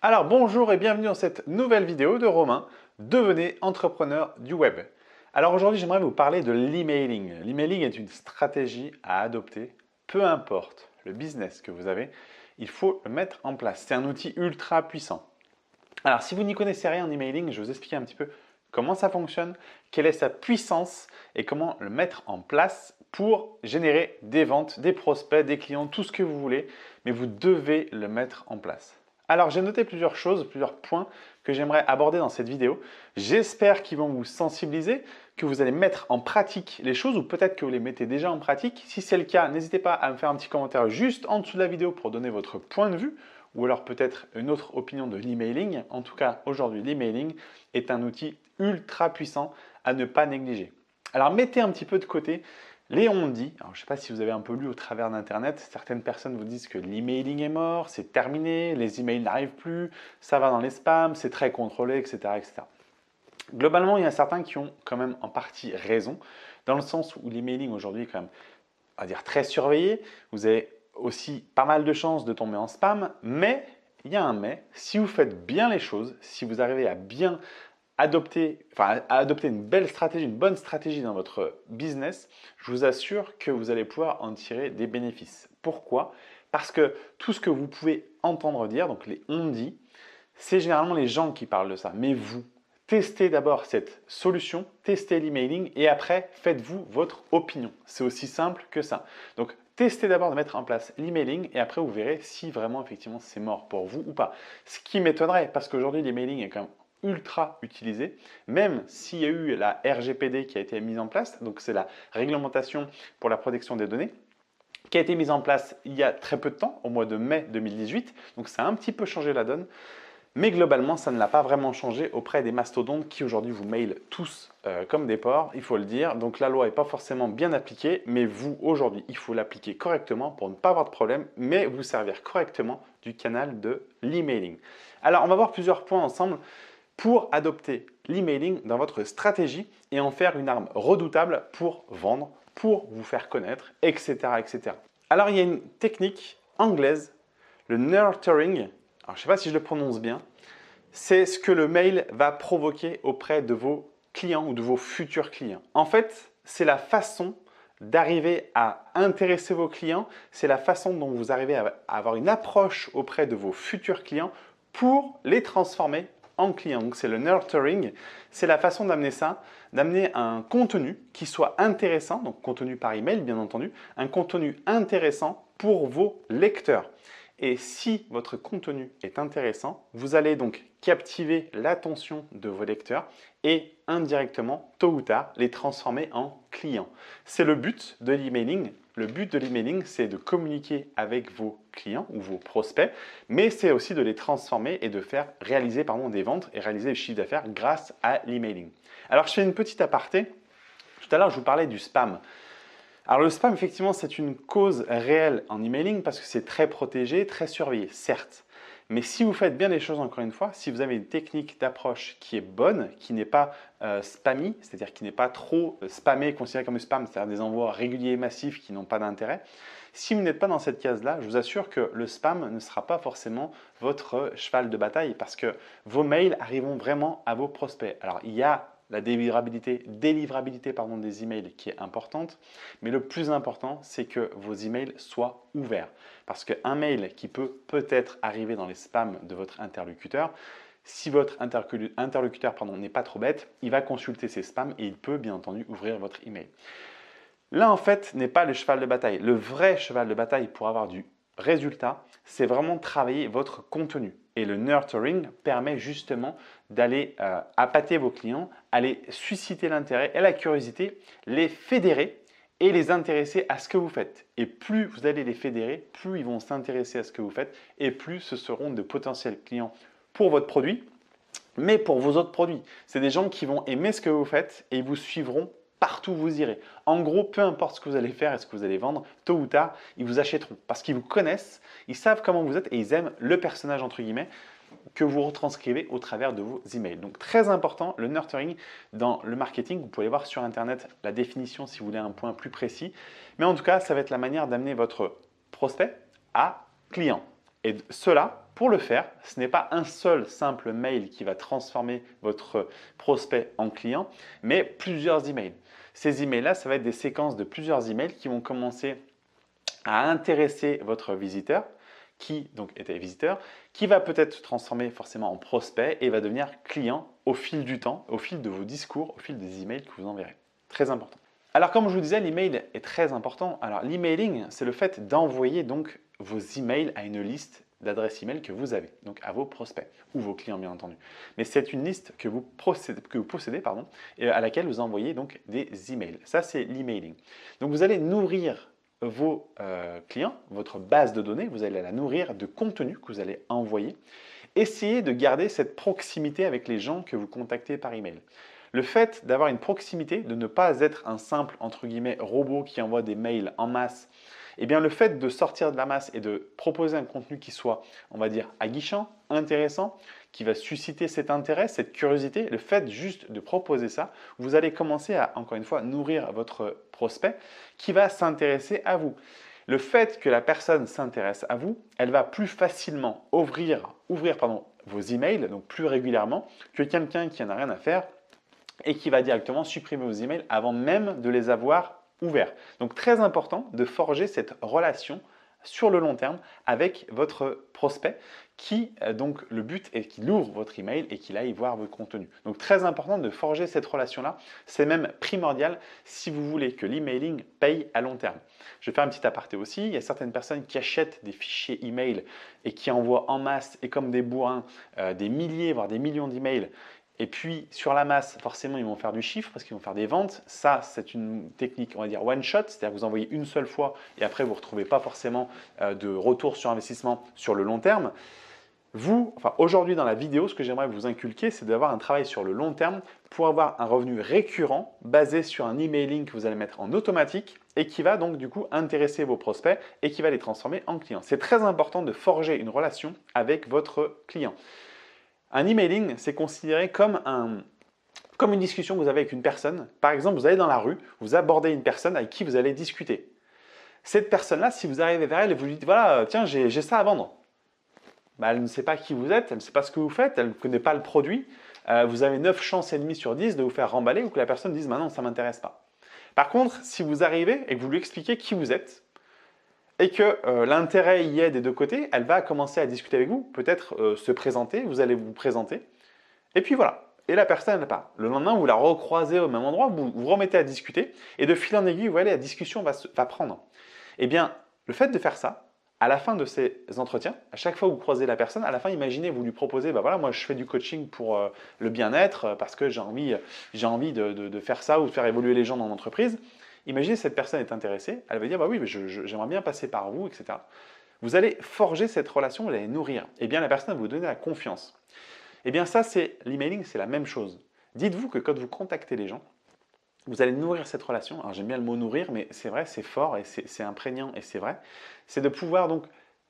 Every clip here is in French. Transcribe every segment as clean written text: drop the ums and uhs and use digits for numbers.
Alors bonjour et bienvenue dans cette nouvelle vidéo de Romain, devenez entrepreneur du web. Alors aujourd'hui j'aimerais vous parler de l'emailing. L'emailing est une stratégie à adopter, peu importe le business que vous avez, il faut le mettre en place. C'est un outil ultra puissant. Alors si vous n'y connaissez rien en emailing, je vais vous expliquer un petit peu comment ça fonctionne, quelle est sa puissance et comment le mettre en place pour générer des ventes, des prospects, des clients, tout ce que vous voulez, mais vous devez le mettre en place. Alors j'ai noté plusieurs choses, plusieurs points que j'aimerais aborder dans cette vidéo. J'espère qu'ils vont vous sensibiliser, que vous allez mettre en pratique les choses ou peut-être que vous les mettez déjà en pratique. Si c'est le cas, n'hésitez pas à me faire un petit commentaire juste en dessous de la vidéo pour donner votre point de vue ou alors peut-être une autre opinion de l'emailing. En tout cas, aujourd'hui, l'emailing est un outil ultra puissant à ne pas négliger. Alors mettez un petit peu de côté les on-dit. Alors je ne sais pas si vous avez un peu lu au travers d'Internet, certaines personnes vous disent que l'emailing est mort, c'est terminé, les emails n'arrivent plus, ça va dans les spams, c'est très contrôlé, etc., etc. Globalement, il y en a certains qui ont quand même en partie raison, dans le sens où l'emailing aujourd'hui est quand même, on va dire, très surveillé. Vous avez aussi pas mal de chances de tomber en spam, mais il y a un mais. Si vous faites bien les choses, si vous arrivez à bien adopter une belle stratégie, une bonne stratégie dans votre business, je vous assure que vous allez pouvoir en tirer des bénéfices. Pourquoi? Parce que tout ce que vous pouvez entendre dire, donc les on-dit, c'est généralement les gens qui parlent de ça. Mais vous, testez d'abord cette solution, testez l'emailing et après, faites-vous votre opinion. C'est aussi simple que ça. Donc, testez d'abord de mettre en place l'emailing et après, vous verrez si vraiment, effectivement, c'est mort pour vous ou pas. Ce qui m'étonnerait, parce qu'aujourd'hui, l'emailing est quand même ultra utilisé, même s'il y a eu la RGPD qui a été mise en place, donc c'est la réglementation pour la protection des données, qui a été mise en place il y a très peu de temps, au mois de mai 2018, donc ça a un petit peu changé la donne, mais globalement, ça ne l'a pas vraiment changé auprès des mastodontes qui aujourd'hui vous mailent tous comme des porcs, il faut le dire. Donc la loi n'est pas forcément bien appliquée, mais vous, aujourd'hui, il faut l'appliquer correctement pour ne pas avoir de problème, mais vous servir correctement du canal de l'emailing. Alors, on va voir plusieurs points ensemble pour adopter l'emailing dans votre stratégie et en faire une arme redoutable pour vendre, pour vous faire connaître, etc., etc. Alors, il y a une technique anglaise, le nurturing. Alors, je ne sais pas si je le prononce bien. C'est ce que le mail va provoquer auprès de vos clients ou de vos futurs clients. En fait, c'est la façon d'arriver à intéresser vos clients. C'est la façon dont vous arrivez à avoir une approche auprès de vos futurs clients pour les transformer en clients. Donc, c'est le nurturing. C'est la façon d'amener ça, d'amener un contenu qui soit intéressant, donc contenu par email, bien entendu, un contenu intéressant pour vos lecteurs. Et si votre contenu est intéressant, vous allez donc captiver l'attention de vos lecteurs et indirectement, tôt ou tard, les transformer en clients. C'est le but de l'emailing. Le but de l'emailing, c'est de communiquer avec vos clients ou vos prospects, mais c'est aussi de les transformer et de faire réaliser des ventes et réaliser le chiffre d'affaires grâce à l'emailing. Alors, je fais une petite aparté. Tout à l'heure, je vous parlais du spam. Alors le spam, effectivement, c'est une cause réelle en emailing parce que c'est très protégé, très surveillé, certes. Mais si vous faites bien les choses, encore une fois, si vous avez une technique d'approche qui est bonne, qui n'est pas spammy, c'est-à-dire qui n'est pas trop spammé, considéré comme spam, c'est-à-dire des envois réguliers et massifs qui n'ont pas d'intérêt, si vous n'êtes pas dans cette case-là, je vous assure que le spam ne sera pas forcément votre cheval de bataille parce que vos mails arriveront vraiment à vos prospects. Alors il y a la délivrabilité des emails qui est importante, mais le plus important, c'est que vos emails soient ouverts. Parce qu'un mail qui peut peut-être arriver dans les spams de votre interlocuteur, si votre interlocuteur n'est pas trop bête, il va consulter ses spams et il peut bien entendu ouvrir votre email. Là, en fait, n'est pas le cheval de bataille. Le vrai cheval de bataille pour avoir du résultat, c'est vraiment travailler votre contenu. Et le nurturing permet justement d'aller appâter vos clients, aller susciter l'intérêt et la curiosité, les fédérer et les intéresser à ce que vous faites. Et plus vous allez les fédérer, plus ils vont s'intéresser à ce que vous faites et plus ce seront de potentiels clients pour votre produit, mais pour vos autres produits. C'est des gens qui vont aimer ce que vous faites et ils vous suivront partout où vous irez. En gros, peu importe ce que vous allez faire et ce que vous allez vendre, tôt ou tard, ils vous achèteront parce qu'ils vous connaissent, ils savent comment vous êtes et ils aiment le personnage entre guillemets que vous retranscrivez au travers de vos emails. Donc très important, le nurturing dans le marketing, vous pouvez voir sur internet la définition si vous voulez un point plus précis, mais en tout cas, ça va être la manière d'amener votre prospect à client. Et cela Pour le faire, ce n'est pas un seul simple mail qui va transformer votre prospect en client, mais plusieurs emails. Ces emails-là, ça va être des séquences de plusieurs emails qui vont commencer à intéresser votre visiteur, qui donc était visiteur, qui va peut-être se transformer forcément en prospect et va devenir client au fil du temps, au fil de vos discours, au fil des emails que vous enverrez. Très important. Alors comme je vous disais, l'email est très important. Alors l'emailing, c'est le fait d'envoyer donc vos emails à une liste d'adresses email que vous avez, donc à vos prospects ou vos clients bien entendu. Mais c'est une liste que vous possédez et à laquelle vous envoyez donc des emails. Ça c'est l'emailing. Donc vous allez nourrir vos clients, votre base de données, vous allez la nourrir de contenu que vous allez envoyer. Essayez de garder cette proximité avec les gens que vous contactez par email. Le fait d'avoir une proximité, de ne pas être un simple entre guillemets robot qui envoie des mails en masse, eh bien le fait de sortir de la masse et de proposer un contenu qui soit, on va dire, aguichant, intéressant, qui va susciter cet intérêt, cette curiosité, le fait juste de proposer ça, vous allez commencer à, encore une fois, nourrir votre prospect qui va s'intéresser à vous. Le fait que la personne s'intéresse à vous, elle va plus facilement ouvrir vos emails, donc plus régulièrement, que quelqu'un qui n'en a rien à faire et qui va directement supprimer vos emails avant même de les avoir ouverts. Donc très important de forger cette relation sur le long terme avec votre prospect qui, donc le but est qu'il ouvre votre email et qu'il aille voir vos contenus. Donc très important de forger cette relation-là, c'est même primordial si vous voulez que l'emailing paye à long terme. Je vais faire un petit aparté aussi, il y a certaines personnes qui achètent des fichiers email et qui envoient en masse et comme des bourrins des milliers voire des millions d'emails. Et puis, sur la masse, forcément, ils vont faire du chiffre parce qu'ils vont faire des ventes. Ça, c'est une technique, on va dire, one shot, c'est-à-dire que vous envoyez une seule fois et après, vous ne retrouvez pas forcément de retour sur investissement sur le long terme. Aujourd'hui, dans la vidéo, ce que j'aimerais vous inculquer, c'est d'avoir un travail sur le long terme pour avoir un revenu récurrent basé sur un emailing que vous allez mettre en automatique et qui va donc du coup intéresser vos prospects et qui va les transformer en clients. C'est très important de forger une relation avec votre client. Un emailing, c'est considéré comme une discussion que vous avez avec une personne. Par exemple, vous allez dans la rue, vous abordez une personne avec qui vous allez discuter. Cette personne-là, si vous arrivez vers elle et vous lui dites « voilà, tiens, j'ai ça à vendre », elle ne sait pas qui vous êtes, elle ne sait pas ce que vous faites, elle ne connaît pas le produit. Vous avez 9 chances et demie sur 10 de vous faire remballer ou que la personne dise « non, ça ne m'intéresse pas ». Par contre, si vous arrivez et que vous lui expliquez qui vous êtes, et que l'intérêt y est des deux côtés, elle va commencer à discuter avec vous, peut-être se présenter, vous allez vous présenter, et puis voilà. Et la personne, elle part. Le lendemain, vous la recroisez au même endroit, vous vous remettez à discuter, et de fil en aiguille, vous voyez, la discussion va prendre. Eh bien, le fait de faire ça, à la fin de ces entretiens, à chaque fois que vous croisez la personne, à la fin, imaginez, vous lui proposez, voilà, moi je fais du coaching pour le bien-être, parce que j'ai envie de faire ça ou de faire évoluer les gens dans l'entreprise. Imaginez cette personne est intéressée, elle va dire oui, mais j'aimerais bien passer par vous, etc. Vous allez forger cette relation, vous allez nourrir. Eh bien, la personne va vous donner la confiance. Eh bien, ça, c'est l'emailing, c'est la même chose. Dites-vous que quand vous contactez les gens, vous allez nourrir cette relation. Alors, j'aime bien le mot nourrir, mais c'est vrai, c'est fort et c'est imprégnant et c'est vrai. C'est de pouvoir donc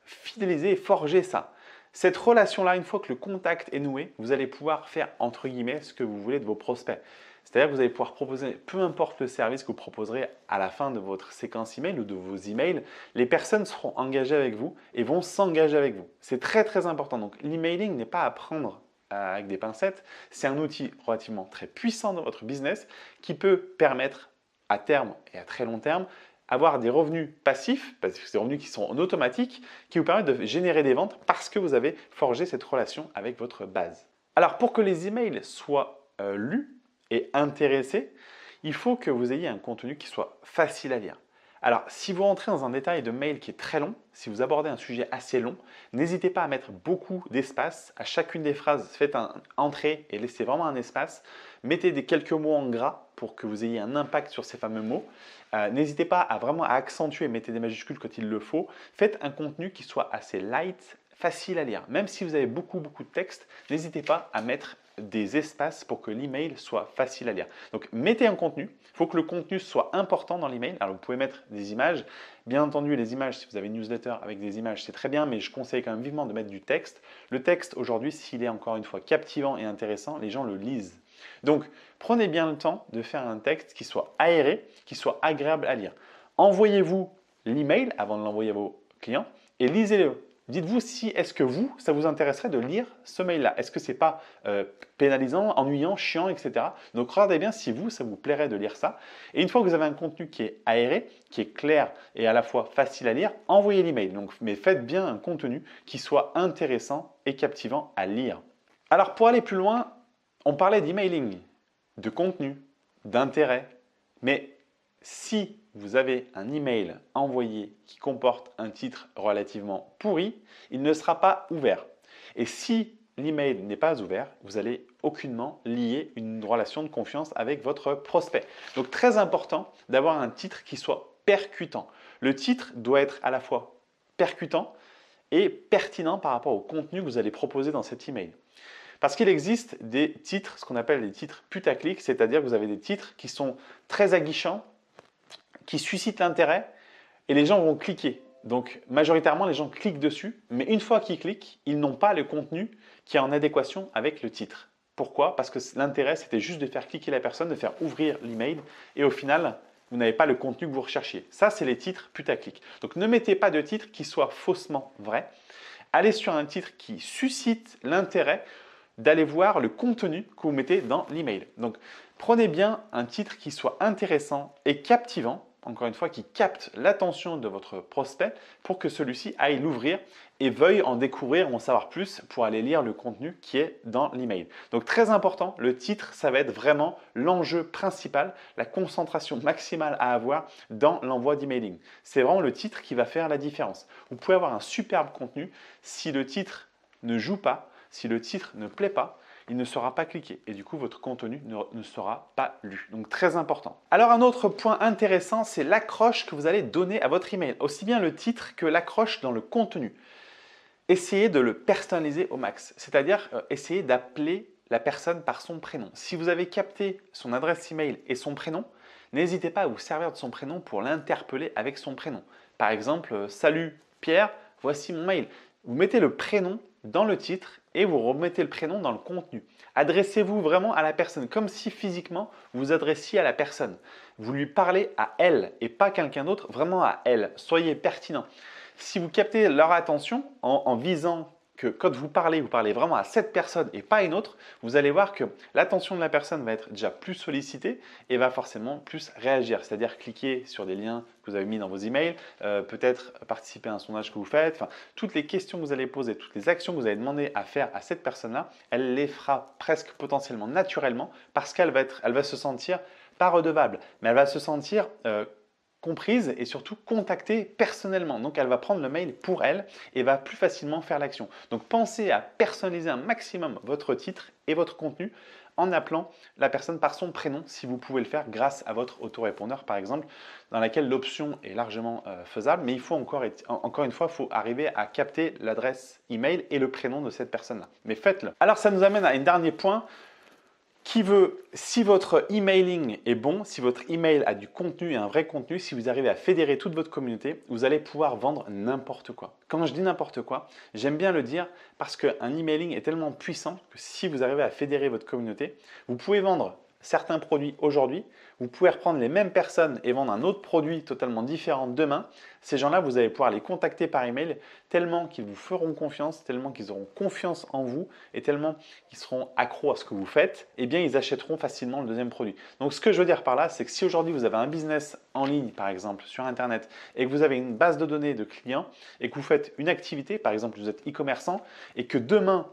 fidéliser et forger ça. Cette relation-là, une fois que le contact est noué, vous allez pouvoir faire, entre guillemets, ce que vous voulez de vos prospects. C'est-à-dire que vous allez pouvoir proposer, peu importe le service que vous proposerez à la fin de votre séquence email ou de vos emails, les personnes seront engagées avec vous et vont s'engager avec vous. C'est très très important. Donc l'emailing n'est pas à prendre avec des pincettes, c'est un outil relativement très puissant dans votre business qui peut permettre à terme et à très long terme avoir des revenus passifs, parce que c'est des revenus qui sont en automatique, qui vous permettent de générer des ventes parce que vous avez forgé cette relation avec votre base. Alors pour que les emails soient lus et intéressés, il faut que vous ayez un contenu qui soit facile à lire. Alors, si vous rentrez dans un détail de mail qui est très long, si vous abordez un sujet assez long, n'hésitez pas à mettre beaucoup d'espace. À chacune des phrases, faites un entrée et laissez vraiment un espace. Mettez quelques mots en gras pour que vous ayez un impact sur ces fameux mots. N'hésitez pas à vraiment accentuer, mettez des majuscules quand il le faut. Faites un contenu qui soit assez light, facile à lire. Même si vous avez beaucoup de texte, n'hésitez pas à mettre des espaces pour que l'email soit facile à lire. Donc, mettez un contenu. Il faut que le contenu soit important dans l'email. Alors, vous pouvez mettre des images. Bien entendu, les images, si vous avez une newsletter avec des images, c'est très bien, mais je conseille quand même vivement de mettre du texte. Le texte, aujourd'hui, s'il est encore une fois captivant et intéressant, les gens le lisent. Donc, prenez bien le temps de faire un texte qui soit aéré, qui soit agréable à lire. Envoyez-vous l'email avant de l'envoyer à vos clients et lisez-le. Dites-vous si est-ce que ça vous intéresserait de lire ce mail-là. Est-ce que ce n'est pas pénalisant, ennuyant, chiant, etc. Donc regardez bien si ça vous plairait de lire ça. Et une fois que vous avez un contenu qui est aéré, qui est clair et à la fois facile à lire, envoyez l'email. Donc, mais faites bien un contenu qui soit intéressant et captivant à lire. Alors pour aller plus loin, on parlait d'emailing, de contenu, d'intérêt, mais si vous avez un email envoyé qui comporte un titre relativement pourri, il ne sera pas ouvert. Et si l'email n'est pas ouvert, vous allez aucunement lier une relation de confiance avec votre prospect. Donc très important d'avoir un titre qui soit percutant. Le titre doit être à la fois percutant et pertinent par rapport au contenu que vous allez proposer dans cet email. Parce qu'il existe des titres, ce qu'on appelle des titres putaclic, c'est-à-dire que vous avez des titres qui sont très aguichants, qui suscitent l'intérêt et les gens vont cliquer. Donc majoritairement, les gens cliquent dessus, mais une fois qu'ils cliquent, ils n'ont pas le contenu qui est en adéquation avec le titre. Pourquoi? Parce que l'intérêt, c'était juste de faire cliquer la personne, de faire ouvrir l'email et au final, vous n'avez pas le contenu que vous recherchiez. Ça, c'est les titres putaclic. Donc ne mettez pas de titre qui soit faussement vrai. Allez sur un titre qui suscite l'intérêt d'aller voir le contenu que vous mettez dans l'email. Donc, prenez bien un titre qui soit intéressant et captivant, encore une fois, qui capte l'attention de votre prospect pour que celui-ci aille l'ouvrir et veuille en découvrir, en savoir plus pour aller lire le contenu qui est dans l'email. Donc, très important, le titre, ça va être vraiment l'enjeu principal, la concentration maximale à avoir dans l'envoi d'emailing. C'est vraiment le titre qui va faire la différence. Vous pouvez avoir un superbe contenu si le titre ne joue pas. Si le titre ne plaît pas, il ne sera pas cliqué et du coup votre contenu ne sera pas lu. Donc très important. Alors un autre point intéressant, c'est l'accroche que vous allez donner à votre email. Aussi bien le titre que l'accroche dans le contenu. Essayez de le personnaliser au max, c'est-à-dire essayez d'appeler la personne par son prénom. Si vous avez capté son adresse email et son prénom, n'hésitez pas à vous servir de son prénom pour l'interpeller avec son prénom. Par exemple, salut Pierre, voici mon mail. Vous mettez le prénom dans le titre et vous remettez le prénom dans le contenu. Adressez-vous vraiment à la personne, comme si physiquement vous vous adressiez à la personne. Vous lui parlez à elle et pas quelqu'un d'autre, vraiment à elle. Soyez pertinent. Si vous captez leur attention en visant que quand vous parlez vraiment à cette personne et pas à une autre, vous allez voir que l'attention de la personne va être déjà plus sollicitée et va forcément plus réagir. C'est-à-dire cliquer sur des liens que vous avez mis dans vos emails, peut-être participer à un sondage que vous faites. Enfin, toutes les questions que vous allez poser, toutes les actions que vous allez demander à faire à cette personne-là, elle les fera presque potentiellement naturellement parce qu'elle va se sentir pas redevable, mais elle va se sentir comprise et surtout contactée personnellement. Donc, elle va prendre le mail pour elle et va plus facilement faire l'action. Donc, pensez à personnaliser un maximum votre titre et votre contenu en appelant la personne par son prénom si vous pouvez le faire grâce à votre autorépondeur par exemple, dans laquelle l'option est largement faisable, mais il faut encore une fois, il faut arriver à capter l'adresse email et le prénom de cette personne-là. Mais faites-le. Alors, ça nous amène à un dernier point. Si votre emailing est bon, si votre email a du contenu et un vrai contenu, si vous arrivez à fédérer toute votre communauté, vous allez pouvoir vendre n'importe quoi. Quand je dis n'importe quoi, j'aime bien le dire parce qu'un emailing est tellement puissant que si vous arrivez à fédérer votre communauté, vous pouvez vendre certains produits aujourd'hui, vous pouvez reprendre les mêmes personnes et vendre un autre produit totalement différent demain. Ces gens-là, vous allez pouvoir les contacter par email tellement qu'ils vous feront confiance, tellement qu'ils auront confiance en vous et tellement qu'ils seront accros à ce que vous faites, eh bien ils achèteront facilement le deuxième produit. Donc ce que je veux dire par là, c'est que si aujourd'hui vous avez un business en ligne par exemple sur Internet et que vous avez une base de données de clients et que vous faites une activité, par exemple vous êtes e-commerçant et que demain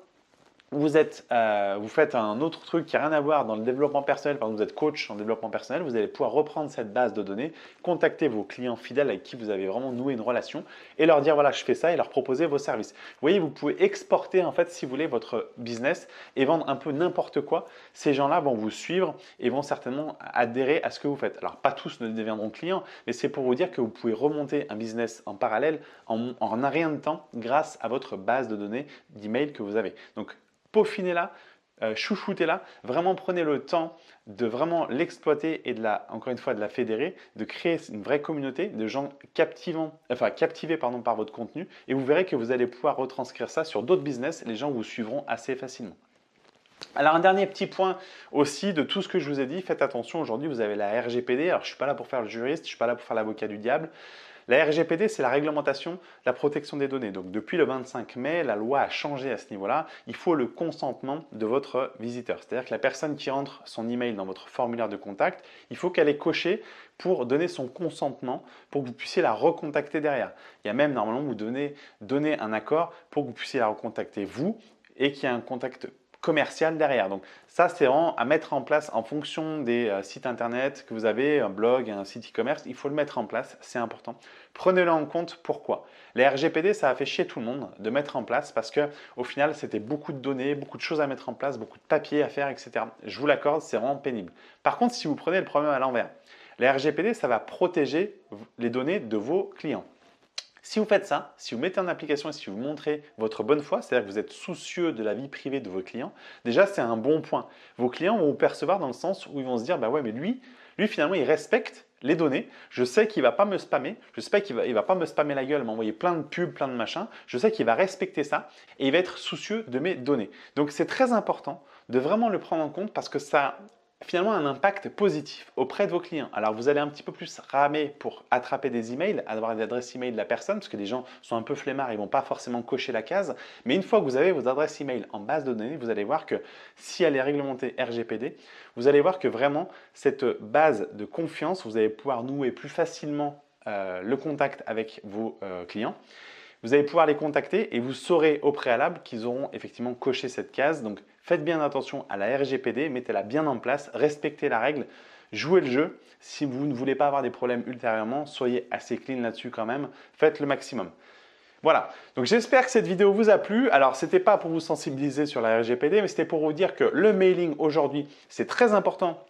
vous faites un autre truc qui n'a rien à voir dans le développement personnel, par exemple vous êtes coach en développement personnel, vous allez pouvoir reprendre cette base de données, contacter vos clients fidèles avec qui vous avez vraiment noué une relation et leur dire voilà je fais ça et leur proposer vos services. Vous voyez, vous pouvez exporter en fait si vous voulez votre business et vendre un peu n'importe quoi. Ces gens-là vont vous suivre et vont certainement adhérer à ce que vous faites. Alors pas tous ne deviendront clients, mais c'est pour vous dire que vous pouvez remonter un business en parallèle en un rien de temps grâce à votre base de données d'email que vous avez. Donc peaufinez-la, chouchoutez-la, vraiment prenez le temps de vraiment l'exploiter et encore une fois de la fédérer, de créer une vraie communauté de gens captivés par votre contenu et vous verrez que vous allez pouvoir retranscrire ça sur d'autres business et les gens vous suivront assez facilement. Alors un dernier petit point aussi de tout ce que je vous ai dit, faites attention, aujourd'hui vous avez la RGPD, alors je ne suis pas là pour faire le juriste, je ne suis pas là pour faire l'avocat du diable. La RGPD, c'est la réglementation de la protection des données. Donc depuis le 25 mai, la loi a changé à ce niveau-là. Il faut le consentement de votre visiteur. C'est-à-dire que la personne qui rentre son email dans votre formulaire de contact, il faut qu'elle ait coché pour donner son consentement pour que vous puissiez la recontacter derrière. Il y a même normalement vous donner un accord pour que vous puissiez la recontacter vous et qu'il y ait un contact commercial derrière. Donc ça, c'est vraiment à mettre en place en fonction des sites internet que vous avez, un blog, un site e-commerce, il faut le mettre en place, c'est important. Prenez-le en compte. Pourquoi? La RGPD, ça a fait chier tout le monde de mettre en place parce que au final, c'était beaucoup de données, beaucoup de choses à mettre en place, beaucoup de papiers à faire, etc. Je vous l'accorde, c'est vraiment pénible. Par contre, si vous prenez le problème à l'envers, la RGPD, ça va protéger les données de vos clients. Si vous faites ça, si vous mettez en application et si vous montrez votre bonne foi, c'est-à-dire que vous êtes soucieux de la vie privée de vos clients, déjà c'est un bon point. Vos clients vont vous percevoir dans le sens où ils vont se dire bah ouais mais lui finalement il respecte les données, je sais qu'il ne va pas me spammer, je sais qu'il va pas me spammer la gueule, m'envoyer plein de pubs, plein de machins, je sais qu'il va respecter ça et il va être soucieux de mes données. Donc c'est très important de vraiment le prendre en compte parce que ça finalement un impact positif auprès de vos clients. Alors vous allez un petit peu plus ramer pour attraper des emails, avoir l'adresse email de la personne, parce que les gens sont un peu flemmards, ils ne vont pas forcément cocher la case. Mais une fois que vous avez vos adresses email en base de données, vous allez voir que si elle est réglementée RGPD, vous allez voir que vraiment cette base de confiance, vous allez pouvoir nouer plus facilement le contact avec vos clients. Vous allez pouvoir les contacter et vous saurez au préalable qu'ils auront effectivement coché cette case. Donc faites bien attention à la RGPD, mettez-la bien en place, respectez la règle, jouez le jeu. Si vous ne voulez pas avoir des problèmes ultérieurement, soyez assez clean là-dessus quand même, faites le maximum. Voilà, donc j'espère que cette vidéo vous a plu. Alors, ce n'était pas pour vous sensibiliser sur la RGPD, mais c'était pour vous dire que le mailing aujourd'hui, c'est très important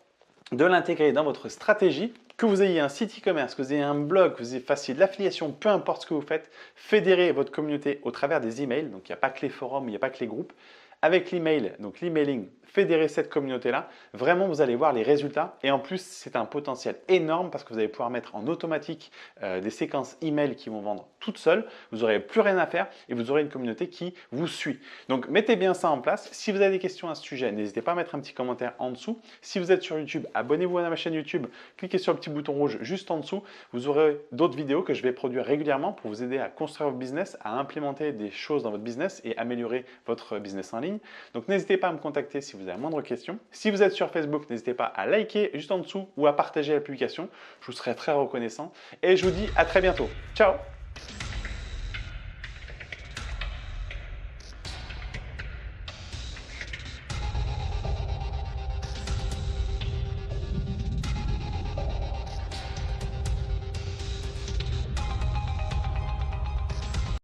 de l'intégrer dans votre stratégie. Que vous ayez un site e-commerce, que vous ayez un blog, que vous fassiez de l'affiliation, peu importe ce que vous faites, fédérez votre communauté au travers des emails. Donc, il n'y a pas que les forums, il n'y a pas que les groupes. Avec l'email, donc l'emailing, fédérer cette communauté-là, vraiment vous allez voir les résultats et en plus c'est un potentiel énorme parce que vous allez pouvoir mettre en automatique des séquences email qui vont vendre toutes seules, vous n'aurez plus rien à faire et vous aurez une communauté qui vous suit. Donc mettez bien ça en place. Si vous avez des questions à ce sujet, n'hésitez pas à mettre un petit commentaire en dessous. Si vous êtes sur YouTube, abonnez-vous à ma chaîne YouTube, cliquez sur le petit bouton rouge juste en dessous. Vous aurez d'autres vidéos que je vais produire régulièrement pour vous aider à construire votre business, à implémenter des choses dans votre business et améliorer votre business en ligne. Donc n'hésitez pas à me contacter si vous avez la moindre question. Si vous êtes sur Facebook, n'hésitez pas à liker juste en dessous ou à partager la publication. Je vous serai très reconnaissant et je vous dis à très bientôt. Ciao!